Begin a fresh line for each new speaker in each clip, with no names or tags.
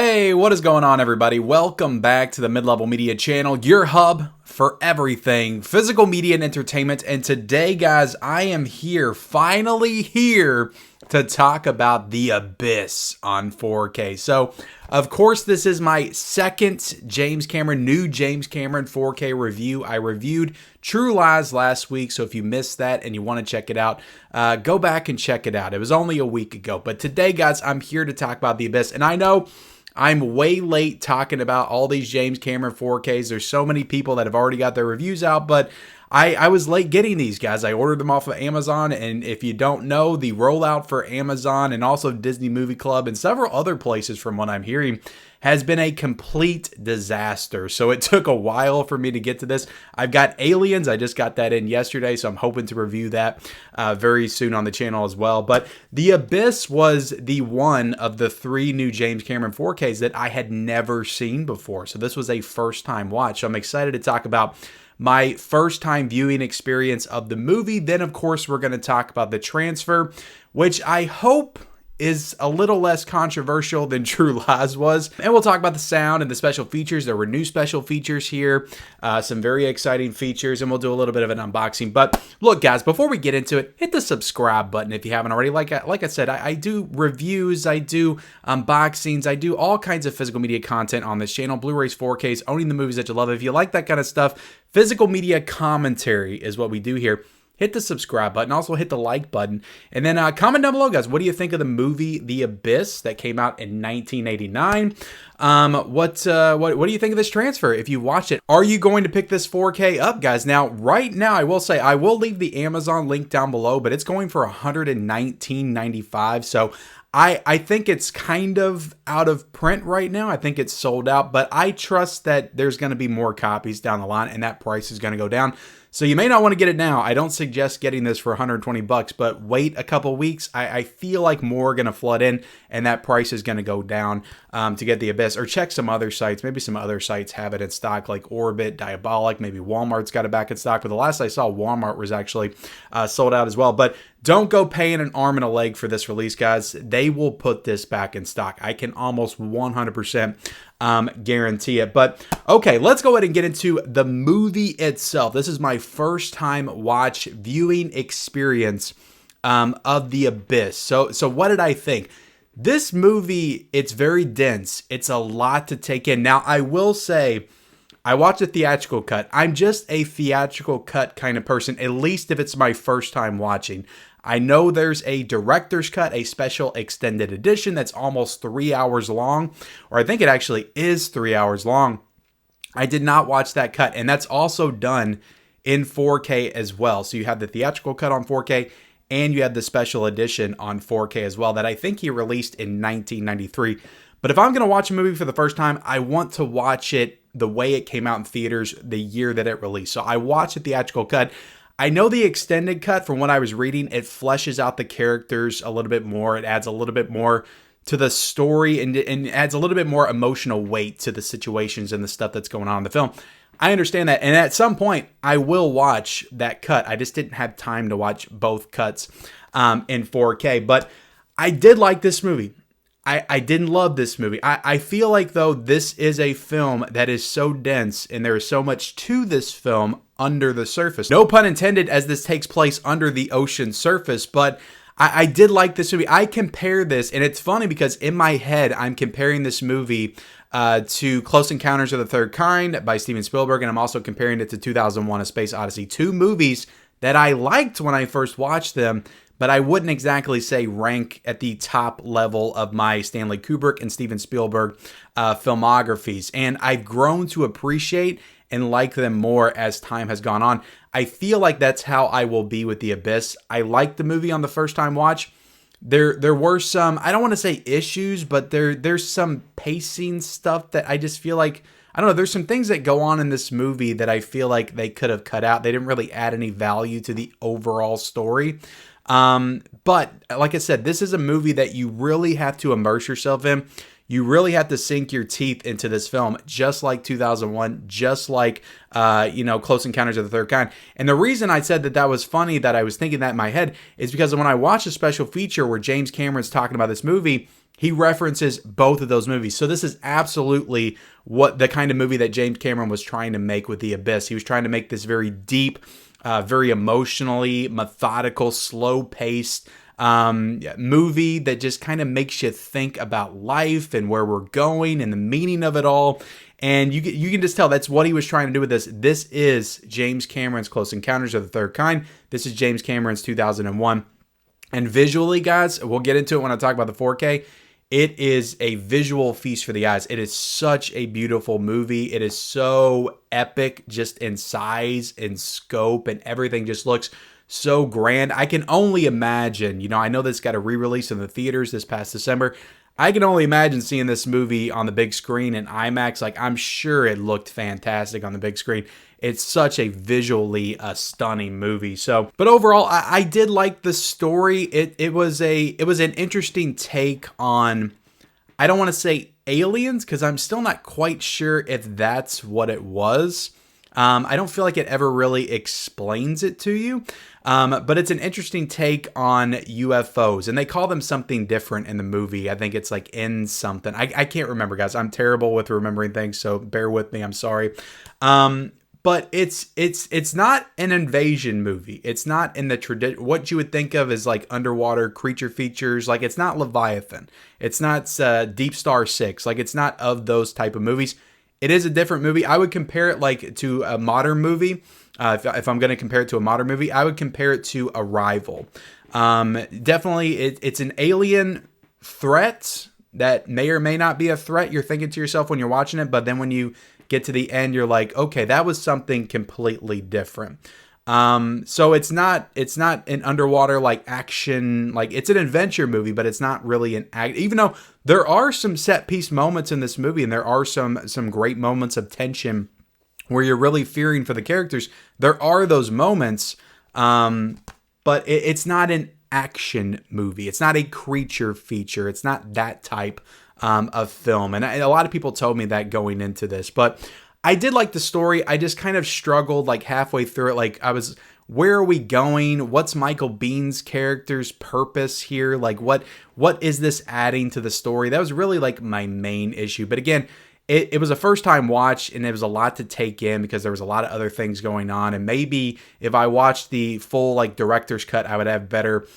Hey, what is going on, everybody? Welcome back to the Mid-Level Media channel, your hub for everything physical media and entertainment. And today, guys, I am finally here to talk about The Abyss on 4K. So, of course, this is my second new James Cameron 4K review. I reviewed True Lies last week, so if you missed that and you want to check it out, go back and check it out. It was only a week ago. But today, guys, I'm here to talk about The Abyss. And I know I'm way late talking about all these James Cameron 4Ks. There's so many people that have already got their reviews out, but I was late getting these, guys. I ordered them off of Amazon, and if you don't know, the rollout for Amazon and also Disney Movie Club and several other places, from what I'm hearing, has been a complete disaster. So it took a while for me to get to this. I've got Aliens. I just got that in yesterday, so I'm hoping to review that very soon on the channel as well. But The Abyss was the one of the three new James Cameron 4Ks that I had never seen before. So this was a first-time watch. So I'm excited to talk about my first time viewing experience of the movie. Then, of course, we're going to talk about the transfer, which I hope is a little less controversial than True Lies was. And we'll talk about the sound and the special features. There were new special features here, some very exciting features, and we'll do a little bit of an unboxing. But look, guys, before we get into it, hit the subscribe button if you haven't already. Like I said, I do reviews, I do unboxings, I do all kinds of physical media content on this channel. Blu-rays, 4Ks, owning the movies that you love. If you like that kind of stuff, physical media commentary is what we do here. Hit the subscribe button. Also hit the like button. And then comment down below, guys. What do you think of the movie The Abyss that came out in 1989? What do you think of this transfer? If you watch it, are you going to pick this 4K up, guys? Now, right now, I will say, I will leave the Amazon link down below, but it's going for $119.95. So I think it's kind of out of print right now. I think it's sold out, but I trust that there's going to be more copies down the line and that price is going to go down. So you may not want to get it now. I don't suggest getting this for 120 bucks, but wait a couple weeks. I feel like more are going to flood in and that price is going to go down to get The Abyss, or check some other sites. Maybe some other sites have it in stock, like Orbit, Diabolic, maybe Walmart's got it back in stock. But the last I saw, Walmart was actually sold out as well. But don't go paying an arm and a leg for this release, guys. They will put this back in stock. I can almost 100% guarantee it. But okay, let's go ahead and get into the movie itself. This is my first time watch viewing experience of The Abyss. So what did I think? This movie, it's very dense. It's a lot to take in. Now, I will say, I watched a theatrical cut. I'm just a theatrical cut kind of person, at least if it's my first time watching. I know there's a director's cut, a special extended edition that's almost 3 hours long, or I think it actually is 3 hours long. I did not watch that cut, and that's also done in 4K as well. So you have the theatrical cut on 4K, and you have the special edition on 4K as well that I think he released in 1993. But if I'm going to watch a movie for the first time, I want to watch it the way it came out in theaters the year that it released. So I watched the theatrical cut. I know the extended cut, from what I was reading, it fleshes out the characters a little bit more. It adds a little bit more to the story and adds a little bit more emotional weight to the situations and the stuff that's going on in the film. I understand that. And at some point, I will watch that cut. I just didn't have time to watch both cuts in 4K. But I did like this movie. I didn't love this movie. I feel like, though, this is a film that is so dense and there is so much to this film under the surface. No pun intended, as this takes place under the ocean surface, but I did like this movie. I compare this, and it's funny because in my head, I'm comparing this movie to Close Encounters of the Third Kind by Steven Spielberg, and I'm also comparing it to 2001: A Space Odyssey, two movies that I liked when I first watched them, but I wouldn't exactly say rank at the top level of my Stanley Kubrick and Steven Spielberg filmographies. And I've grown to appreciate and like them more as time has gone on. I feel like that's how I will be with The Abyss. I liked the movie on the first time watch. There were some, I don't want to say issues, but there's some pacing stuff that I just feel like, I don't know, there's some things that go on in this movie that I feel like they could have cut out. They didn't really add any value to the overall story. But like I said, this is a movie that you really have to immerse yourself in. You really have to sink your teeth into this film, just like 2001, just like, Close Encounters of the Third Kind. And the reason I said that was funny, that I was thinking that in my head, is because when I watched a special feature where James Cameron's talking about this movie, he references both of those movies. So this is absolutely what the kind of movie that James Cameron was trying to make with The Abyss. He was trying to make this very deep, very emotionally methodical, slow-paced movie that just kind of makes you think about life and where we're going and the meaning of it all. And you can just tell that's what he was trying to do with this. This is James Cameron's Close Encounters of the Third Kind. This is James Cameron's 2001. And visually, guys, we'll get into it when I talk about the 4K. It is a visual feast for the eyes. It is such a beautiful movie. It is so epic just in size and scope, and everything just looks so grand. I can only imagine, I know this got a re-release in the theaters this past December. I can only imagine seeing this movie on the big screen in IMAX. Like, I'm sure it looked fantastic on the big screen. It's such a visually stunning movie. So, but overall, I did like the story. It was an interesting take on, I don't want to say aliens, because I'm still not quite sure if that's what it was. I don't feel like it ever really explains it to you. But it's an interesting take on UFOs, and they call them something different in the movie. I think it's like N something. I can't remember, guys. I'm terrible with remembering things, so bear with me. I'm sorry. But it's not an invasion movie. It's not in the what you would think of as like underwater creature features. Like, it's not Leviathan. It's not Deep Star 6. Like, it's not of those type of movies. It is a different movie. I would compare it like to a modern movie. If I'm going to compare it to a modern movie, I would compare it to Arrival. Definitely, it's an alien threat that may or may not be a threat. You're thinking to yourself when you're watching it, but then when you get to the end, you're like, okay, that was something completely different. So it's not an underwater like action, like it's an adventure movie, but it's not really an act. Even though there are some set piece moments in this movie, and there are some great moments of tension where you're really fearing for the characters. There are those moments, but it's not an action movie. It's not a creature feature. It's not that type of film. And a lot of people told me that going into this, but I did like the story. I just kind of struggled like halfway through it. Like, where are we going? What's Michael Bihn's character's purpose here? Like, what is this adding to the story? That was really like my main issue. But again, it was a first time watch, and it was a lot to take in because there was a lot of other things going on. And maybe if I watched the full like director's cut, I would have better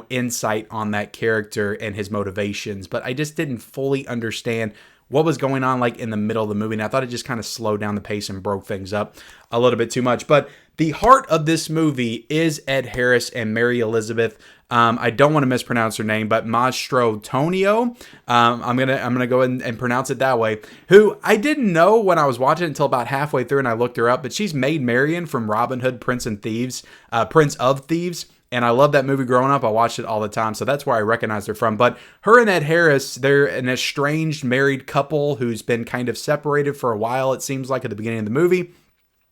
insight on that character and his motivations. But I just didn't fully understand what was going on like in the middle of the movie. And I thought it just kind of slowed down the pace and broke things up a little bit too much. But the heart of this movie is Ed Harris and Mary Elizabeth. I don't want to mispronounce her name, but Mastrotonio. I'm gonna go ahead and pronounce it that way. Who I didn't know when I was watching it until about halfway through, and I looked her up. But she's Maid Marian from Robin Hood, Prince of Thieves. And I love that movie growing up. I watched it all the time. So that's where I recognized her from. But her and Ed Harris, they're an estranged married couple who's been kind of separated for a while, it seems like, at the beginning of the movie.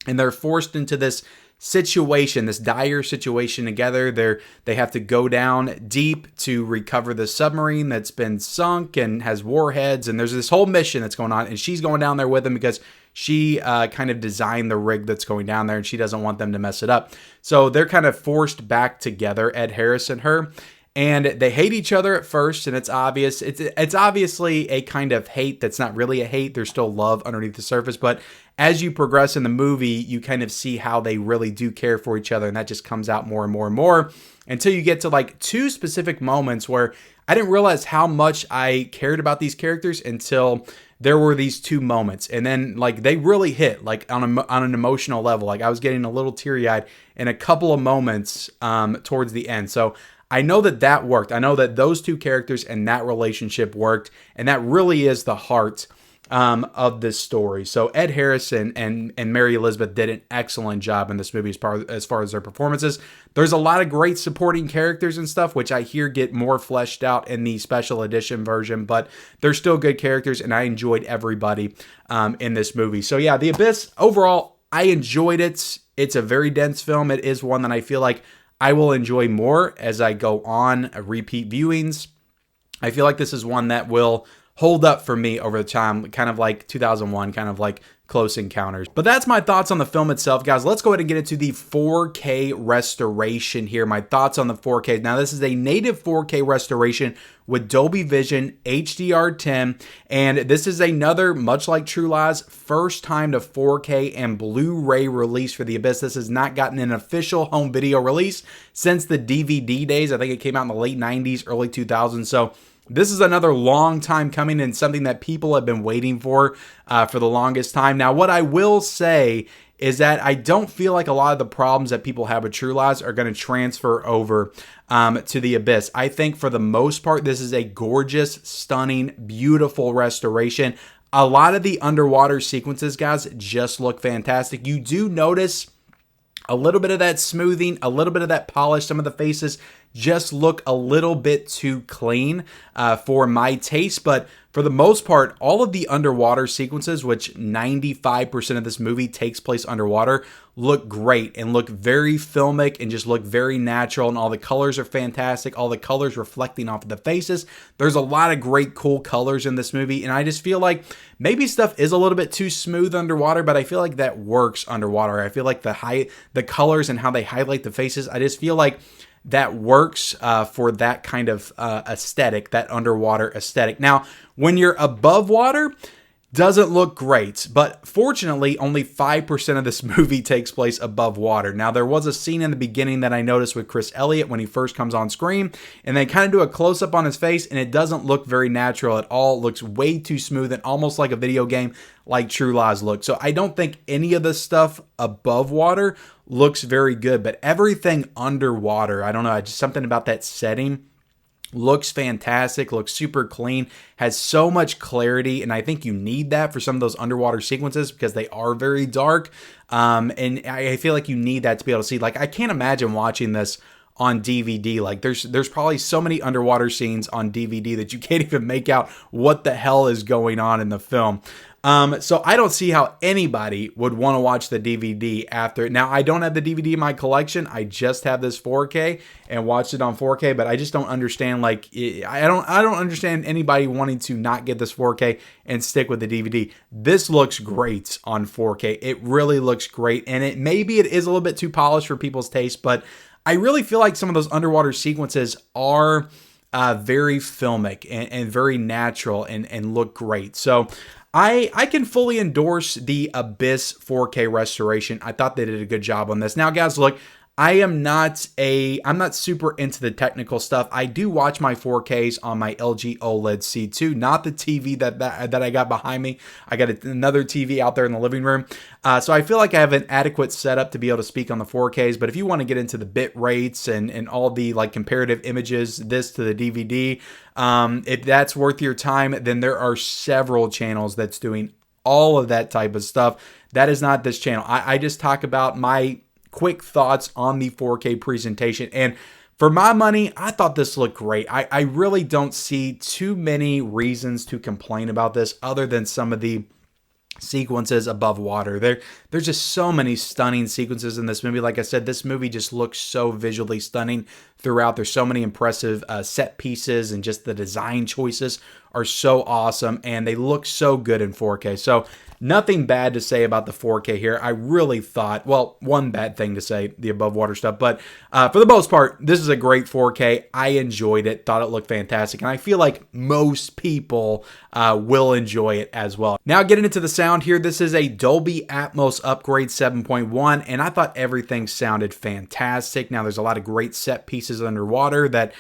And they're forced into this situation, this dire situation together. They have to go down deep to recover the submarine that's been sunk and has warheads. And there's this whole mission that's going on. And she's going down there with them because she kind of designed the rig that's going down there, and she doesn't want them to mess it up. So they're kind of forced back together, Ed Harris and her. And they hate each other at first, and it's obvious. It's obviously a kind of hate that's not really a hate. There's still love underneath the surface. But as you progress in the movie, you kind of see how they really do care for each other, and that just comes out more and more and more until you get to like two specific moments where I didn't realize how much I cared about these characters until there were these two moments. And then like they really hit like on an emotional level. Like I was getting a little teary-eyed in a couple of moments towards the end. So I know that worked. I know that those two characters and that relationship worked. And that really is the heart of this story. So Ed Harris and Mary Elizabeth did an excellent job in this movie as far as their performances. There's a lot of great supporting characters and stuff, which I hear get more fleshed out in the special edition version, but they're still good characters, and I enjoyed everybody in this movie. So yeah, The Abyss, overall, I enjoyed it. It's a very dense film. It is one that I feel like I will enjoy more as I go on repeat viewings. I feel like this is one that will hold up for me over the time, kind of like 2001, kind of like Close Encounters. But that's my thoughts on the film itself, guys. Let's go ahead and get into the 4K restoration here. My thoughts on the 4K. Now, this is a native 4K restoration with Dolby Vision, HDR10, and this is another, much like True Lies, first time to 4K and Blu-ray release for The Abyss. This has not gotten an official home video release since the DVD days. I think it came out in the late 90s, early 2000s, so this is another long time coming and something that people have been waiting for the longest time. Now, what I will say is that I don't feel like a lot of the problems that people have with True Lies are going to transfer over to The Abyss. I think for the most part, this is a gorgeous, stunning, beautiful restoration. A lot of the underwater sequences, guys, just look fantastic. You do notice a little bit of that smoothing, a little bit of that polish. Some of the faces just look a little bit too clean for my taste, but for the most part, all of the underwater sequences, which 95% of this movie takes place underwater, look great and look very filmic and just look very natural, and all the colors are fantastic, all the colors reflecting off of the faces. There's a lot of great cool colors in this movie, and I just feel like maybe stuff is a little bit too smooth underwater, but I feel like that works underwater. I feel like the colors and how they highlight the faces, I just feel like that works for that kind of aesthetic, that underwater aesthetic. Now, when you're above water, doesn't look great, but fortunately, only 5% of this movie takes place above water. Now, there was a scene in the beginning that I noticed with Chris Elliott when he first comes on screen, and they kind of do a close-up on his face, and it doesn't look very natural at all. It looks way too smooth and almost like a video game, like True Lies look. So I don't think any of the stuff above water looks very good, but everything underwater, I don't know, just something about that setting looks fantastic, looks super clean, has so much clarity, and I think you need that for some of those underwater sequences because they are very dark, and I feel like you need that to be able to see. Like, I can't imagine watching this on DVD. Like, there's probably so many underwater scenes on DVD that you can't even make out what the hell is going on in the film. So I don't see how anybody would want to watch the DVD after. Now, I don't have the DVD in my collection. I just have this 4K and watched it on 4K, but I just don't understand, like, I don't understand anybody wanting to not get this 4K and stick with the DVD. This looks great on 4K. It really looks great, and maybe it is a little bit too polished for people's taste, but I really feel like some of those underwater sequences are very filmic and very natural and look great. So I can fully endorse the Abyss 4K restoration. I thought they did a good job on this. Now, guys, look, I'm not super into the technical stuff. I do watch my 4Ks on my LG OLED C2, not the TV that I got behind me. I got another TV out there in the living room. So I feel like I have an adequate setup to be able to speak on the 4Ks, but if you want to get into the bit rates and all the like comparative images, this to the DVD, if that's worth your time, then there are several channels that's doing all of that type of stuff. That is not this channel. I just talk about my quick thoughts on the 4K presentation, and for my money, I thought this looked great. I really don't see too many reasons to complain about this other than some of the sequences above water. There's just so many stunning sequences in this movie. Like I said, this movie just looks so visually stunning throughout. There's so many impressive set pieces, and just the design choices are so awesome, and they look so good in 4K. So nothing bad to say about the 4K here. I really thought, well, one bad thing to say, the above water stuff, but for the most part, this is a great 4K. I enjoyed it, thought it looked fantastic, and I feel like most people will enjoy it as well. Now, getting into the sound here, this is a Dolby Atmos Upgrade 7.1, and I thought everything sounded fantastic. Now, there's a lot of great set pieces underwater that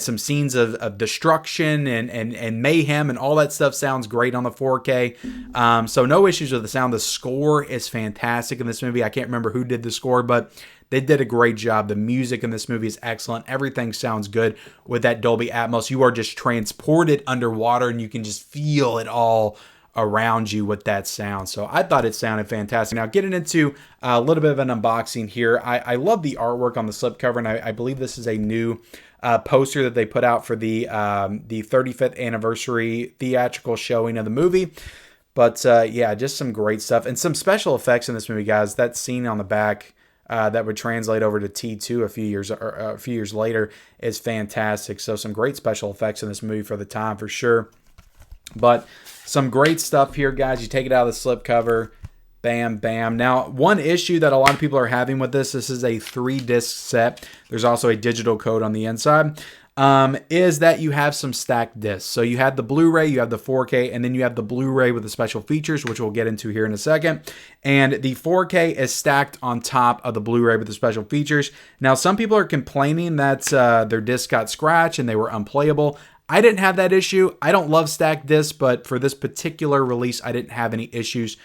some scenes of destruction and mayhem and all that stuff sounds great on the 4K. So no issues with the sound. The score is fantastic in this movie. I can't remember who did the score, but they did a great job. The music in this movie is excellent. Everything sounds good with that Dolby Atmos. You are just transported underwater, and you can just feel it all around you with that sound. So I thought it sounded fantastic. Now, getting into a little bit of an unboxing here. I love the artwork on the slipcover, and I believe this is a new poster that they put out for the 35th anniversary theatrical showing of the movie. But yeah, just some great stuff and some special effects in this movie, guys. That scene on the back that would translate over to T2 a few years later is fantastic. So some great special effects in this movie for the time, for sure. But some great stuff here, guys. You take it out of the slipcover. Bam, bam. Now, one issue that a lot of people are having with this is a 3-disc set. There's also a digital code on the inside. Is that you have some stacked discs. So you have the Blu-ray, you have the 4K, and then you have the Blu-ray with the special features, which we'll get into here in a second. And the 4K is stacked on top of the Blu-ray with the special features. Now, some people are complaining that their disc got scratched and they were unplayable. I didn't have that issue. I don't love stacked discs, but for this particular release, I didn't have any issues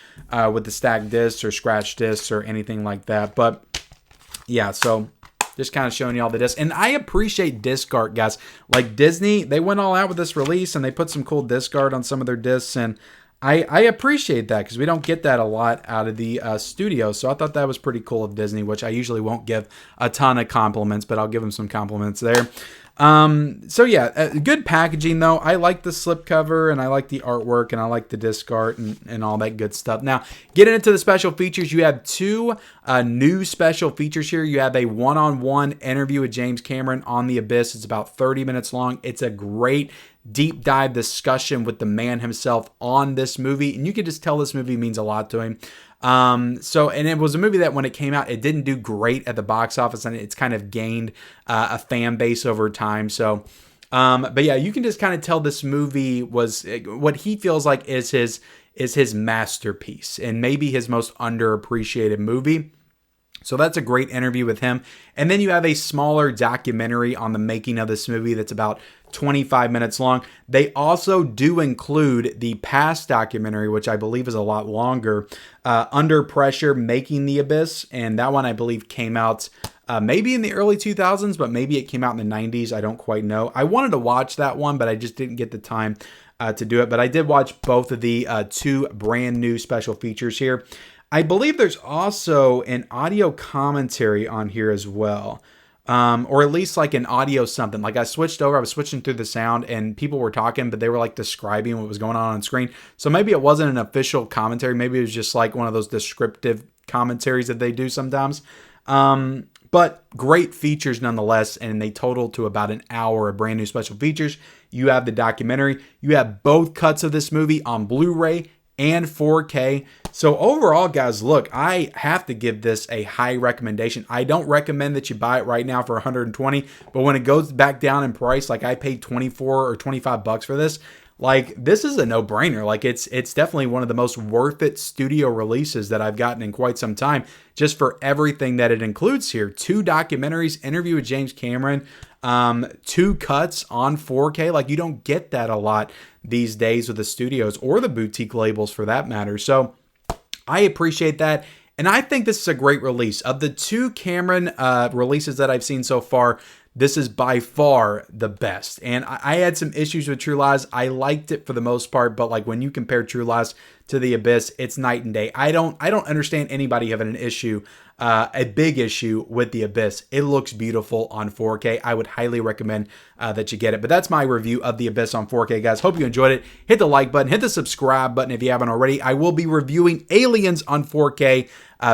with the stacked discs or scratched discs or anything like that. But yeah, so just kind of showing you all the discs. And I appreciate disc art, guys. Like Disney, they went all out with this release and they put some cool disc art on some of their discs. And I appreciate that because we don't get that a lot out of the studio. So I thought that was pretty cool of Disney, which I usually won't give a ton of compliments, but I'll give them some compliments there. So yeah, good packaging though. I like the slipcover and I like the artwork and I like the disc art and all that good stuff. Now, getting into the special features, you have two new special features here. You have a one-on-one interview with James Cameron on The Abyss. It's about 30 minutes long. It's a great deep dive discussion with the man himself on this movie. And you can just tell this movie means a lot to him. And it was a movie that when it came out, it didn't do great at the box office and it's kind of gained a fan base over time. So, but yeah, you can just kind of tell this movie was what he feels like is his masterpiece and maybe his most underappreciated movie. So that's a great interview with him. And then you have a smaller documentary on the making of this movie that's about 25 minutes long. They also do include the past documentary, which I believe is a lot longer, Under Pressure, Making the Abyss. And that one I believe came out maybe in the early 2000s, but maybe it came out in the 90s. I don't quite know. I wanted to watch that one, but I just didn't get the time to do it. But I did watch both of the two brand new special features here. I believe there's also an audio commentary on here as well. Or at least like an audio something. Like I was switching through the sound and people were talking, but they were like describing what was going on screen. So maybe it wasn't an official commentary. Maybe it was just like one of those descriptive commentaries that they do sometimes. But great features nonetheless, and they total to about an hour of brand new special features. You have the documentary. You have both cuts of this movie on Blu-ray and 4K. So overall, guys, look, I have to give this a high recommendation. I don't recommend that you buy it right now for $120, but when it goes back down in price, like I paid $24 or $25 for this, like this is a no-brainer. Like it's definitely one of the most worth it studio releases that I've gotten in quite some time, just for everything that it includes here. 2 documentaries, interview with James Cameron, 2 cuts on 4K. Like you don't get that a lot these days with the studios or the boutique labels for that matter. So I appreciate that. And I think this is a great release. Of the 2 Cameron releases that I've seen so far, this is by far the best. And I had some issues with True Lies. I liked it for the most part, but like when you compare True Lies to The Abyss, it's night and day. I don't understand anybody having an issue, a big issue with The Abyss. It looks beautiful on 4K. I would highly recommend that you get it. But that's my review of The Abyss on 4K, guys. Hope you enjoyed it. Hit the like button, hit the subscribe button if you haven't already. I will be reviewing Aliens on 4K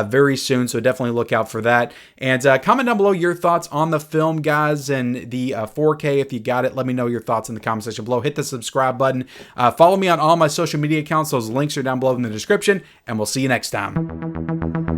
very soon, so definitely look out for that. And comment down below your thoughts on the film, guys, and the 4K. If you got it, let me know your thoughts in the comment section below. Hit the subscribe button. Follow me on all my social media accounts. Those links are down below in the description, and we'll see you next time.